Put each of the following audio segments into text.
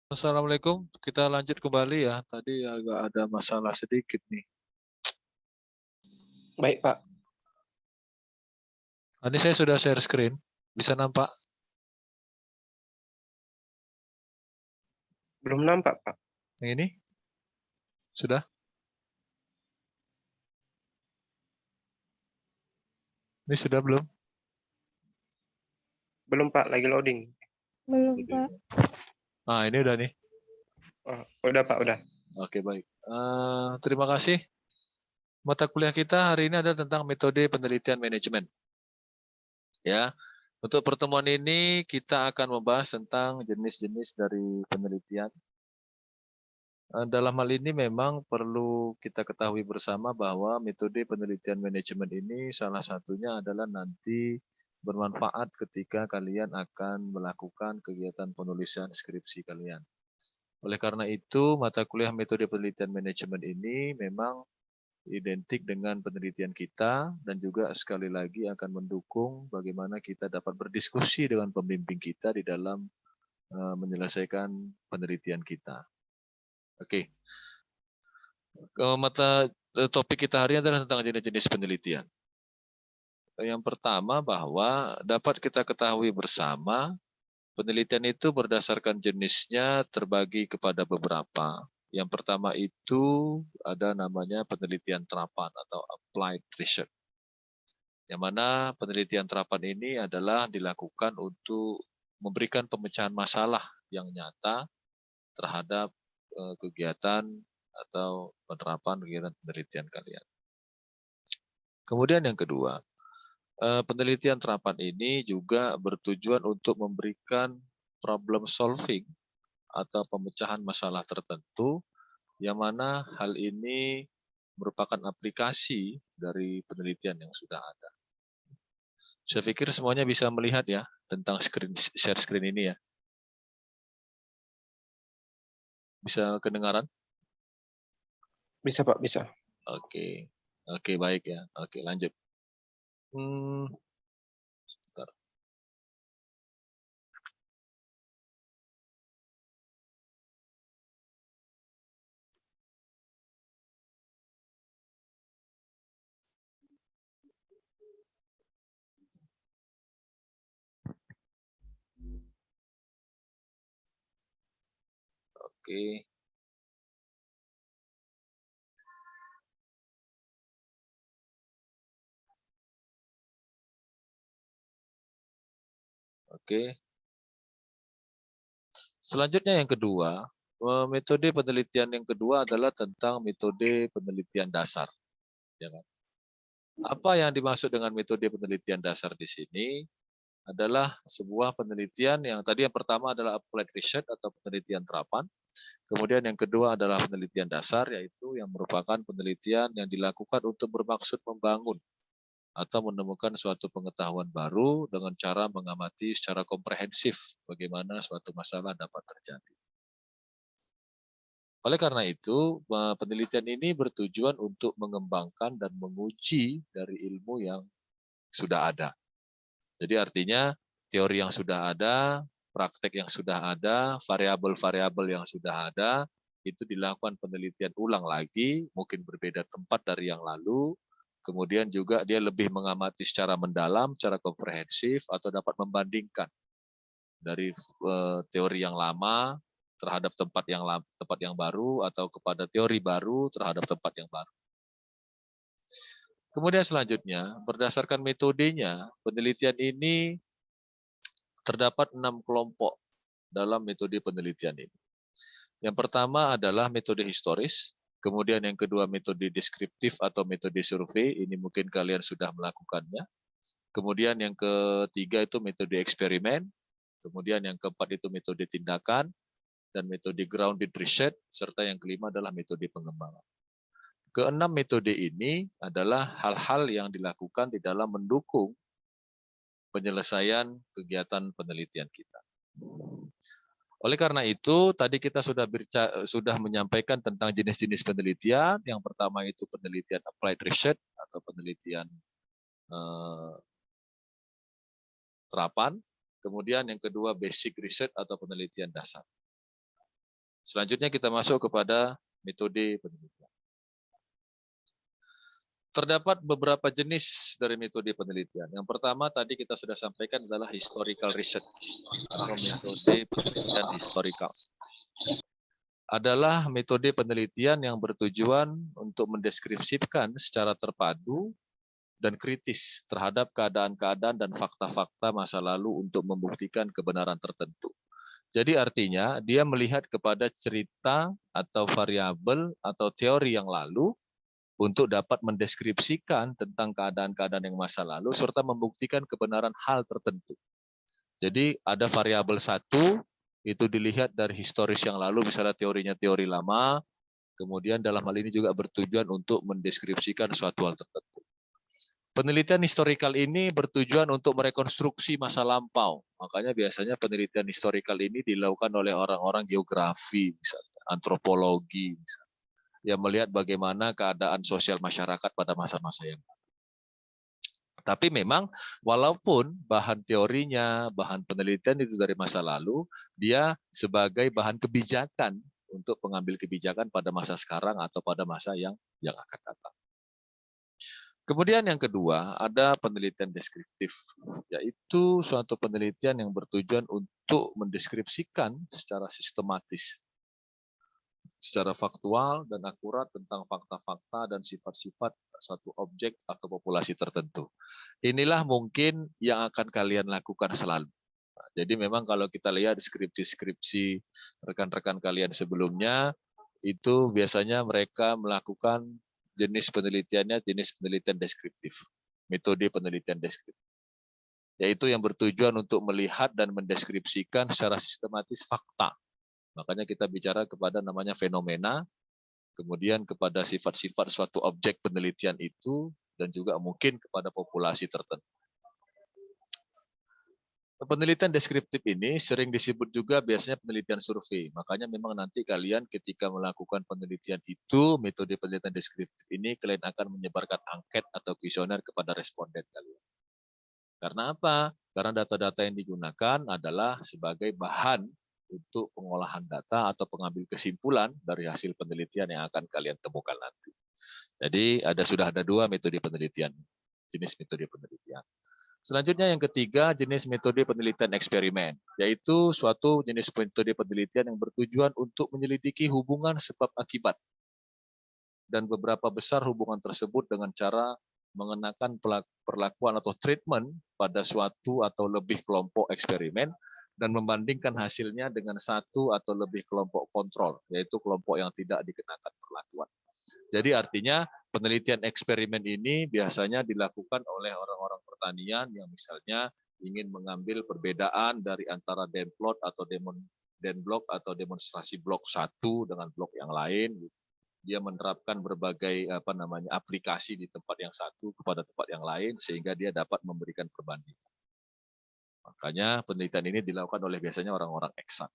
Assalamualaikum, kita lanjut kembali ya. Tadi agak ada masalah sedikit nih. Baik, Pak. Ini saya sudah share screen, bisa nampak? Belum nampak, Pak. Yang ini? Sudah? Ini sudah belum? Belum, Pak. Lagi loading. Belum, Pak. Nah, ini udah nih. Oh, udah, Pak. Udah. Oke, baik. Terima kasih. Mata kuliah kita hari ini adalah tentang metode penelitian manajemen. Ya, untuk pertemuan ini kita akan membahas tentang jenis-jenis dari penelitian. Dalam hal ini memang perlu kita ketahui bersama bahwa metode penelitian manajemen ini salah satunya adalah nanti bermanfaat ketika kalian akan melakukan kegiatan penulisan skripsi kalian. Oleh karena itu, mata kuliah metode penelitian manajemen ini memang identik dengan penelitian kita dan juga sekali lagi akan mendukung bagaimana kita dapat berdiskusi dengan pembimbing kita di dalam menyelesaikan penelitian kita. Oke. Topik kita hari ini adalah tentang jenis-jenis penelitian. Yang pertama bahwa dapat kita ketahui bersama, penelitian itu berdasarkan jenisnya terbagi kepada beberapa. Yang pertama itu ada namanya penelitian terapan atau applied research. Yang mana penelitian terapan ini adalah dilakukan untuk memberikan pemecahan masalah yang nyata terhadap kegiatan atau penerapan kegiatan penelitian kalian. Kemudian yang kedua, penelitian terapan ini juga bertujuan untuk memberikan problem solving atau pemecahan masalah tertentu, yang mana hal ini merupakan aplikasi dari penelitian yang sudah ada. Saya pikir semuanya bisa melihat ya tentang share screen ini ya. Bisa kedengaran? Bisa, Pak. Bisa. Oke, oke baik ya. Oke lanjut. Sebentar. Oke. Oke. Selanjutnya yang kedua, metode penelitian yang kedua adalah tentang metode penelitian dasar. Ya kan? Apa yang dimaksud dengan metode penelitian dasar di sini adalah sebuah penelitian yang tadi yang pertama adalah applied research atau penelitian terapan. Kemudian yang kedua adalah penelitian dasar, yaitu yang merupakan penelitian yang dilakukan untuk bermaksud membangun atau menemukan suatu pengetahuan baru dengan cara mengamati secara komprehensif bagaimana suatu masalah dapat terjadi. Oleh karena itu, penelitian ini bertujuan untuk mengembangkan dan menguji dari ilmu yang sudah ada. Jadi artinya teori yang sudah ada, praktek yang sudah ada, variabel-variabel yang sudah ada, itu dilakukan penelitian ulang lagi, mungkin berbeda tempat dari yang lalu, kemudian juga dia lebih mengamati secara mendalam, secara komprehensif, atau dapat membandingkan dari teori yang lama terhadap tempat yang baru atau kepada teori baru terhadap tempat yang baru. Kemudian selanjutnya, berdasarkan metodenya, penelitian ini terdapat 6 kelompok dalam metode penelitian ini. Yang pertama adalah metode historis, kemudian yang kedua metode deskriptif atau metode survei, ini mungkin kalian sudah melakukannya. Kemudian yang ketiga itu metode eksperimen, kemudian yang keempat itu metode tindakan, dan metode grounded research, serta yang kelima adalah metode pengembangan. Keenam metode ini adalah hal-hal yang dilakukan di dalam mendukung penyelesaian kegiatan penelitian kita. Oleh karena itu, tadi kita sudah menyampaikan tentang jenis-jenis penelitian. Yang pertama itu penelitian applied research atau penelitian terapan. Kemudian yang kedua basic research atau penelitian dasar. Selanjutnya kita masuk kepada metode penelitian. Terdapat beberapa jenis dari metode penelitian. Yang pertama tadi kita sudah sampaikan adalah historical research atau metode penelitian historical. Adalah metode penelitian yang bertujuan untuk mendeskripsikan secara terpadu dan kritis terhadap keadaan-keadaan dan fakta-fakta masa lalu untuk membuktikan kebenaran tertentu. Jadi artinya dia melihat kepada cerita atau variabel atau teori yang lalu untuk dapat mendeskripsikan tentang keadaan-keadaan yang masa lalu serta membuktikan kebenaran hal tertentu. Jadi ada variabel satu, itu dilihat dari historis yang lalu, misalnya teorinya teori lama, kemudian dalam hal ini juga bertujuan untuk mendeskripsikan suatu hal tertentu. Penelitian historikal ini bertujuan untuk merekonstruksi masa lampau. Makanya biasanya penelitian historikal ini dilakukan oleh orang-orang geografi, misalnya, antropologi, misalnya, yang melihat bagaimana keadaan sosial masyarakat pada masa-masa yang lalu. Tapi memang walaupun bahan teorinya, bahan penelitian itu dari masa lalu, dia sebagai bahan kebijakan untuk pengambil kebijakan pada masa sekarang atau pada masa yang akan datang. Kemudian yang kedua, ada penelitian deskriptif, yaitu suatu penelitian yang bertujuan untuk mendeskripsikan secara sistematis, secara faktual dan akurat tentang fakta-fakta dan sifat-sifat suatu objek atau populasi tertentu. Inilah mungkin yang akan kalian lakukan selalu. Jadi memang kalau kita lihat skripsi-skripsi rekan-rekan kalian sebelumnya, itu biasanya mereka melakukan jenis penelitiannya jenis penelitian deskriptif, metode penelitian deskriptif, yaitu yang bertujuan untuk melihat dan mendeskripsikan secara sistematis fakta. Makanya kita bicara kepada namanya fenomena, kemudian kepada sifat-sifat suatu objek penelitian itu, dan juga mungkin kepada populasi tertentu. Penelitian deskriptif ini sering disebut juga biasanya penelitian survei. Makanya memang nanti kalian ketika melakukan penelitian itu, metode penelitian deskriptif ini, kalian akan menyebarkan angket atau kuesioner kepada responden kalian. Karena apa? Karena data-data yang digunakan adalah sebagai bahan untuk pengolahan data atau pengambil kesimpulan dari hasil penelitian yang akan kalian temukan nanti. Jadi sudah ada dua metode penelitian, jenis metode penelitian. Selanjutnya yang ketiga, jenis metode penelitian eksperimen, yaitu suatu jenis metode penelitian yang bertujuan untuk menyelidiki hubungan sebab akibat dan beberapa besar hubungan tersebut dengan cara mengenakan perlakuan atau treatment pada suatu atau lebih kelompok eksperimen dan membandingkan hasilnya dengan satu atau lebih kelompok kontrol, yaitu kelompok yang tidak dikenakan perlakuan. Jadi artinya penelitian eksperimen ini biasanya dilakukan oleh orang-orang pertanian yang misalnya ingin mengambil perbedaan dari antara demplot atau denblok atau demonstrasi blok satu dengan blok yang lain. Dia menerapkan berbagai aplikasi di tempat yang satu kepada tempat yang lain sehingga dia dapat memberikan perbandingan. Makanya penelitian ini dilakukan oleh biasanya orang-orang eksak.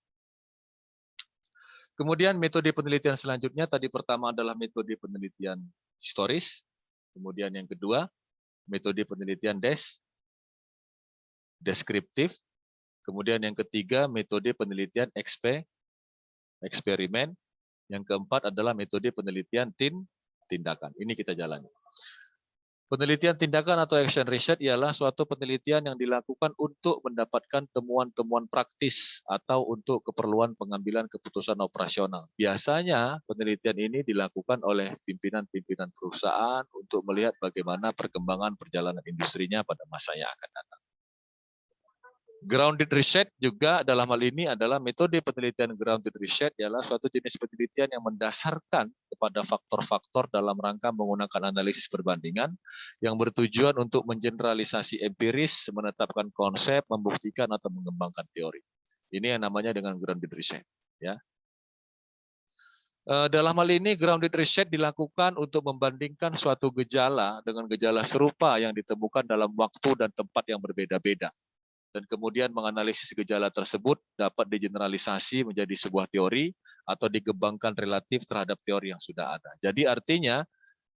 Kemudian metode penelitian selanjutnya tadi pertama adalah metode penelitian historis. Kemudian yang kedua, metode penelitian deskriptif. Kemudian yang ketiga, metode penelitian eksperimen. Yang keempat adalah metode penelitian tindakan. Ini kita jalani. Penelitian tindakan atau action research ialah suatu penelitian yang dilakukan untuk mendapatkan temuan-temuan praktis atau untuk keperluan pengambilan keputusan operasional. Biasanya penelitian ini dilakukan oleh pimpinan-pimpinan perusahaan untuk melihat bagaimana perkembangan perjalanan industrinya pada masa yang akan datang. Grounded research juga dalam hal ini adalah metode penelitian grounded research ialah suatu jenis penelitian yang mendasarkan kepada faktor-faktor dalam rangka menggunakan analisis perbandingan yang bertujuan untuk mengeneralisasi empiris, menetapkan konsep, membuktikan atau mengembangkan teori. Ini yang namanya dengan grounded research. Ya. Dalam hal ini grounded research dilakukan untuk membandingkan suatu gejala dengan gejala serupa yang ditemukan dalam waktu dan tempat yang berbeda-beda. Dan kemudian menganalisis gejala tersebut dapat digeneralisasi menjadi sebuah teori atau dikembangkan relatif terhadap teori yang sudah ada. Jadi artinya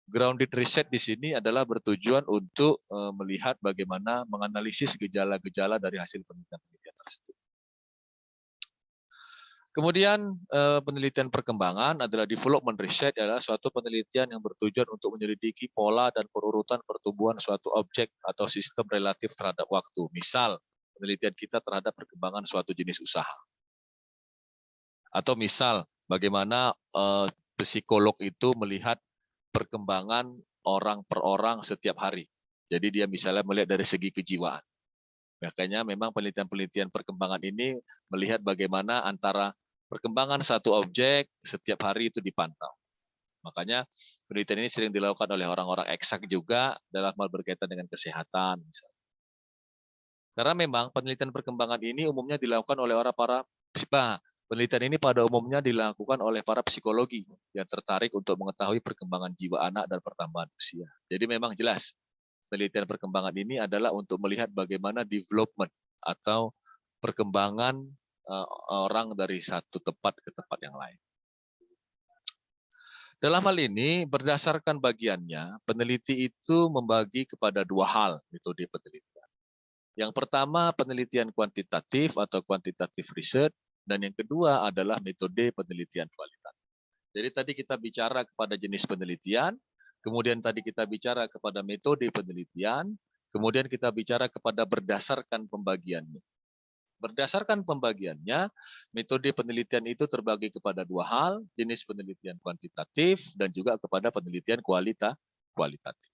grounded research di sini adalah bertujuan untuk melihat bagaimana menganalisis gejala-gejala dari hasil penelitian tersebut. Kemudian penelitian perkembangan adalah development research, adalah suatu penelitian yang bertujuan untuk menyelidiki pola dan perurutan pertumbuhan suatu objek atau sistem relatif terhadap waktu. Misal, penelitian kita terhadap perkembangan suatu jenis usaha. Atau misal, bagaimana psikolog itu melihat perkembangan orang per orang setiap hari. Jadi dia misalnya melihat dari segi kejiwaan. Makanya memang penelitian-penelitian perkembangan ini melihat bagaimana antara perkembangan satu objek setiap hari itu dipantau. Makanya penelitian ini sering dilakukan oleh orang-orang eksak juga dalam hal berkaitan dengan kesehatan. Misalnya. Karena memang penelitian perkembangan ini umumnya dilakukan oleh penelitian ini pada umumnya dilakukan oleh para psikologi yang tertarik untuk mengetahui perkembangan jiwa anak dan pertambahan usia. Jadi memang jelas penelitian perkembangan ini adalah untuk melihat bagaimana development atau perkembangan orang dari satu tempat ke tempat yang lain. Dalam hal ini, berdasarkan bagiannya, peneliti itu membagi kepada dua hal metode penelitian. Yang pertama, penelitian kuantitatif atau quantitative research, dan yang kedua adalah metode penelitian kualitatif. Jadi tadi kita bicara kepada jenis penelitian, kemudian tadi kita bicara kepada metode penelitian, kemudian kita bicara kepada berdasarkan pembagiannya. Berdasarkan pembagiannya, metode penelitian itu terbagi kepada dua hal, jenis penelitian kuantitatif dan juga kepada penelitian kualitatif.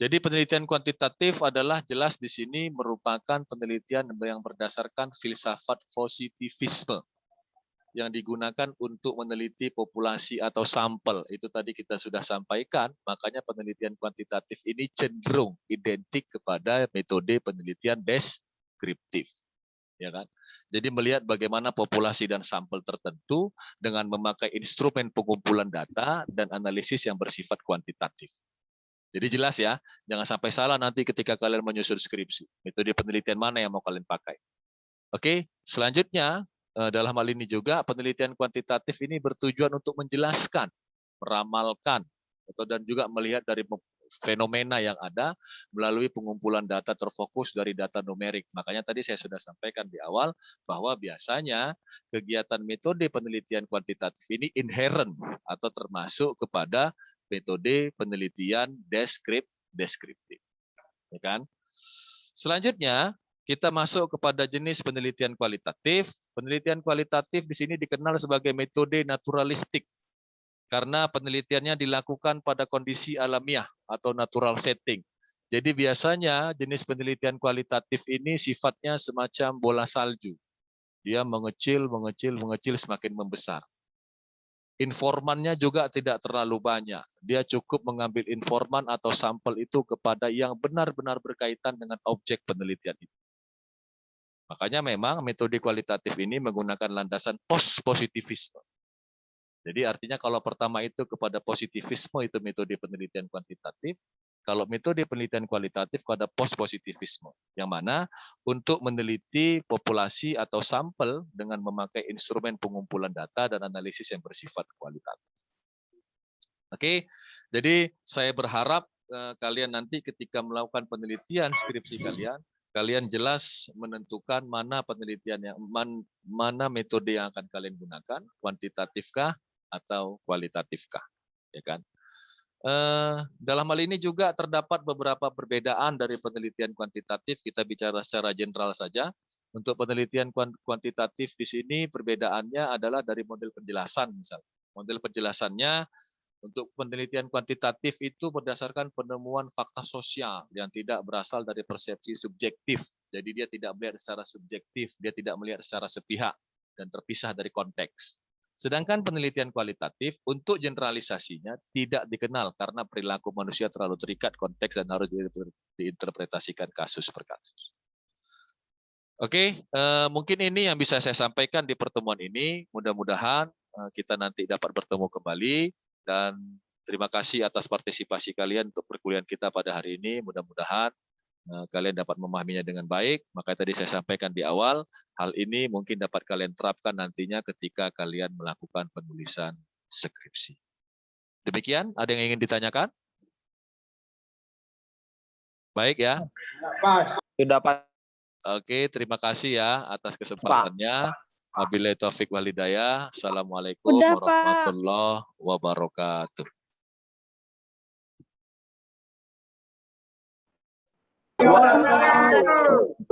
Jadi penelitian kuantitatif adalah jelas di sini merupakan penelitian yang berdasarkan filsafat positivisme yang digunakan untuk meneliti populasi atau sampel. Itu tadi kita sudah sampaikan, makanya penelitian kuantitatif ini cenderung identik kepada metode penelitian deskriptif. Ya kan? Jadi melihat bagaimana populasi dan sampel tertentu dengan memakai instrumen pengumpulan data dan analisis yang bersifat kuantitatif. Jadi jelas ya, jangan sampai salah nanti ketika kalian menyusun skripsi. Metode penelitian mana yang mau kalian pakai. Oke, selanjutnya dalam hal ini juga penelitian kuantitatif ini bertujuan untuk menjelaskan, meramalkan, dan juga melihat dari fenomena yang ada melalui pengumpulan data terfokus dari data numerik. Makanya tadi saya sudah sampaikan di awal bahwa biasanya kegiatan metode penelitian kuantitatif ini inherent atau termasuk kepada metode penelitian deskriptif. Ya kan? Selanjutnya, kita masuk kepada jenis penelitian kualitatif. Penelitian kualitatif di sini dikenal sebagai metode naturalistik karena penelitiannya dilakukan pada kondisi alamiah atau natural setting. Jadi biasanya jenis penelitian kualitatif ini sifatnya semacam bola salju. Dia mengecil, mengecil, mengecil semakin membesar. Informannya juga tidak terlalu banyak. Dia cukup mengambil informan atau sampel itu kepada yang benar-benar berkaitan dengan objek penelitian itu. Makanya memang metode kualitatif ini menggunakan landasan post-positivisme. Jadi artinya kalau pertama itu kepada positivisme itu metode penelitian kuantitatif, kalau metode penelitian kualitatif kepada post-positivisme. Yang mana untuk meneliti populasi atau sampel dengan memakai instrumen pengumpulan data dan analisis yang bersifat kualitatif. Oke, jadi saya berharap kalian nanti ketika melakukan penelitian skripsi kalian jelas menentukan mana penelitian yang mana metode yang akan kalian gunakan, kuantitatifkah atau kualitatifkah, ya kan? Dalam hal ini juga terdapat beberapa perbedaan dari penelitian kuantitatif. Kita bicara secara general saja. Untuk penelitian kuantitatif di sini perbedaannya adalah dari model penjelasan, misalnya. Model penjelasannya untuk penelitian kuantitatif itu berdasarkan penemuan fakta sosial yang tidak berasal dari persepsi subjektif. Jadi dia tidak melihat secara subjektif, dia tidak melihat secara sepihak dan terpisah dari konteks. Sedangkan penelitian kualitatif untuk generalisasinya tidak dikenal karena perilaku manusia terlalu terikat konteks dan harus diinterpretasikan kasus per kasus. Oke, mungkin ini yang bisa saya sampaikan di pertemuan ini. Mudah-mudahan kita nanti dapat bertemu kembali. Dan terima kasih atas partisipasi kalian untuk perkuliahan kita pada hari ini. Mudah-mudahan kalian dapat memahaminya dengan baik. Maka tadi saya sampaikan di awal, hal ini mungkin dapat kalian terapkan nantinya ketika kalian melakukan penulisan skripsi. Demikian, ada yang ingin ditanyakan? Baik ya. Sudah Pak. Oke, terima kasih ya atas kesempatannya. Wabillahi taufik wal hidayah. Assalamualaikum Udah, Pak. warahmatullahi wabarakatuh. Waalaikumsalam.